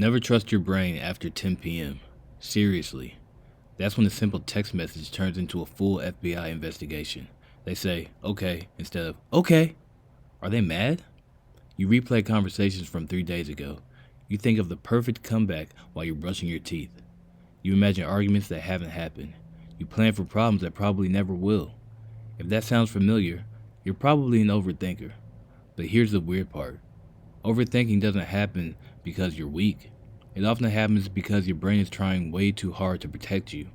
Never trust your brain after 10 p.m. Seriously. That's when a simple text message turns into a full FBI investigation. They say, okay, instead of, okay. Are they mad? You replay conversations from 3 days ago. You think of the perfect comeback while you're brushing your teeth. You imagine arguments that haven't happened. You plan for problems that probably never will. If that sounds familiar, you're probably an overthinker. But here's the weird part. Overthinking doesn't happen because you're weak. It often happens because your brain is trying way too hard to protect you.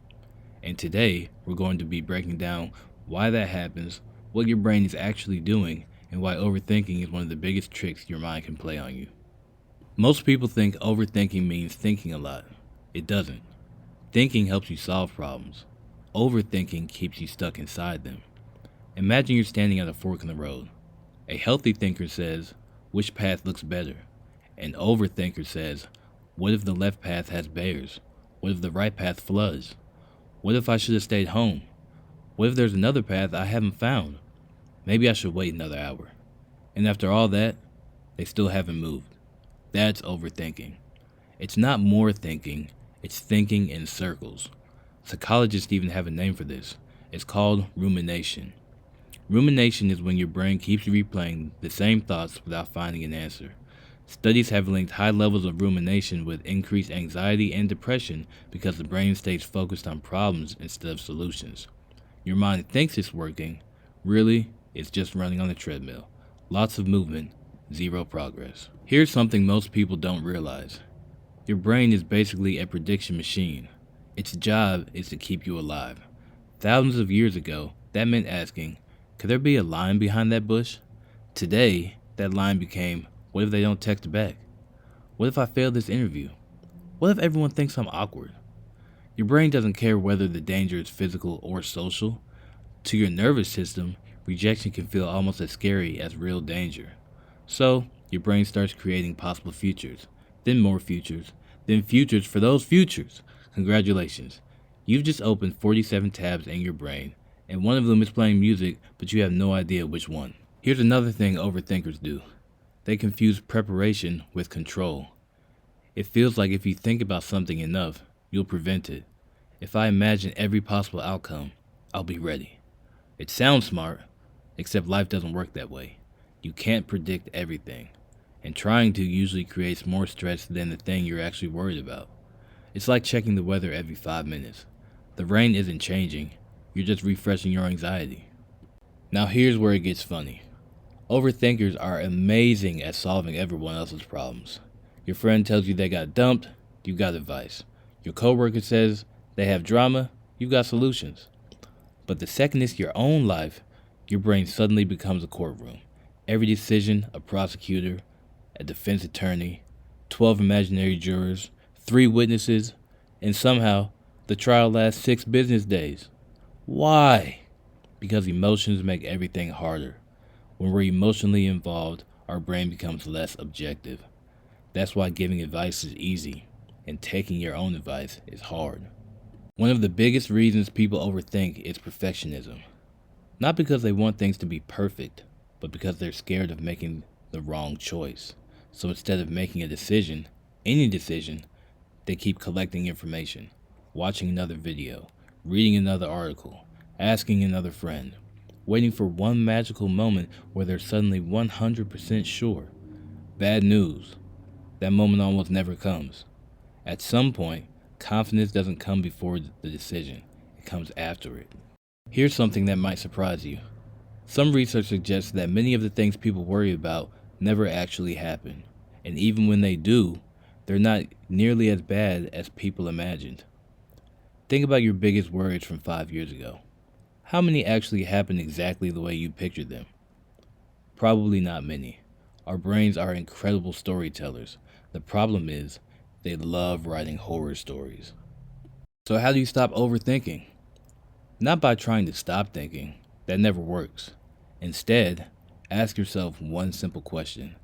And today, we're going to be breaking down why that happens, what your brain is actually doing, and why overthinking is one of the biggest tricks your mind can play on you. Most people think overthinking means thinking a lot. It doesn't. Thinking helps you solve problems. Overthinking keeps you stuck inside them. Imagine you're standing at a fork in the road. A healthy thinker says, which path looks better? An overthinker says, what if the left path has bears? What if the right path floods? What if I should have stayed home? What if there's another path I haven't found? Maybe I should wait another hour. And after all that, they still haven't moved. That's overthinking. It's not more thinking, it's thinking in circles. Psychologists even have a name for this. It's called rumination. Rumination is when your brain keeps replaying the same thoughts without finding an answer. Studies have linked high levels of rumination with increased anxiety and depression because the brain stays focused on problems instead of solutions. Your mind thinks it's working. Really, it's just running on a treadmill. Lots of movement, zero progress. Here's something most people don't realize. Your brain is basically a prediction machine. Its job is to keep you alive. Thousands of years ago, that meant asking, could there be a lion behind that bush? Today, that line became, what if they don't text back? What if I fail this interview? What if everyone thinks I'm awkward? Your brain doesn't care whether the danger is physical or social. To your nervous system, rejection can feel almost as scary as real danger. So, your brain starts creating possible futures, then more futures, then futures for those futures. Congratulations. You've just opened 47 tabs in your brain, and one of them is playing music, but you have no idea which one. Here's another thing overthinkers do. They confuse preparation with control. It feels like if you think about something enough, you'll prevent it. If I imagine every possible outcome, I'll be ready. It sounds smart, except life doesn't work that way. You can't predict everything, and trying to usually creates more stress than the thing you're actually worried about. It's like checking the weather every 5 minutes. The rain isn't changing, you're just refreshing your anxiety. Now here's where it gets funny. Overthinkers are amazing at solving everyone else's problems. Your friend tells you they got dumped, you got advice. Your coworker says they have drama, you got solutions. But the second it's your own life, your brain suddenly becomes a courtroom. Every decision, a prosecutor, a defense attorney, 12 imaginary jurors, 3 witnesses, and somehow the trial lasts 6 business days. Why? Because emotions make everything harder. When we're emotionally involved, our brain becomes less objective. That's why giving advice is easy, and taking your own advice is hard. One of the biggest reasons people overthink is perfectionism. Not because they want things to be perfect, but because they're scared of making the wrong choice. So instead of making a decision, any decision, they keep collecting information, watching another video, reading another article, asking another friend, waiting for one magical moment where they're suddenly 100% sure. Bad news. That moment almost never comes. At some point, confidence doesn't come before the decision. It comes after it. Here's something that might surprise you. Some research suggests that many of the things people worry about never actually happen. And even when they do, they're not nearly as bad as people imagined. Think about your biggest worries from 5 years ago. How many actually happened exactly the way you pictured them? Probably not many. Our brains are incredible storytellers. The problem is, they love writing horror stories. So how do you stop overthinking? Not by trying to stop thinking. That never works. Instead, ask yourself one simple question.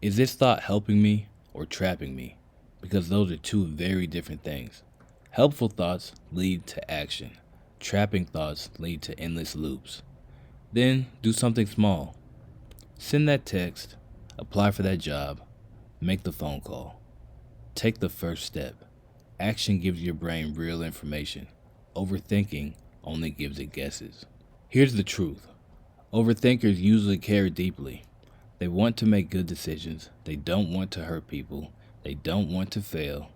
Is this thought helping me or trapping me? Because those are two very different things. Helpful thoughts lead to action. Trapping thoughts lead to endless loops. Then do something small. Send that text, apply for that job, make the phone call. Take the first step. Action gives your brain real information. Overthinking only gives it guesses. Here's the truth. Overthinkers usually care deeply. They want to make good decisions. They don't want to hurt people. They don't want to fail.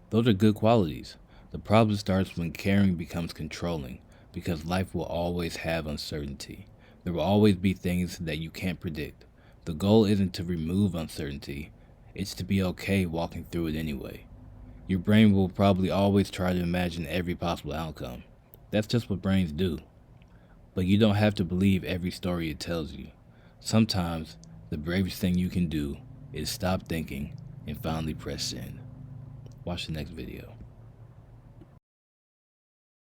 Those are good qualities. The problem starts when caring becomes controlling, because life will always have uncertainty. There will always be things that you can't predict. The goal isn't to remove uncertainty, it's to be okay walking through it anyway. Your brain will probably always try to imagine every possible outcome. That's just what brains do. But you don't have to believe every story it tells you. Sometimes, the bravest thing you can do is stop thinking and finally press send. Watch the next video.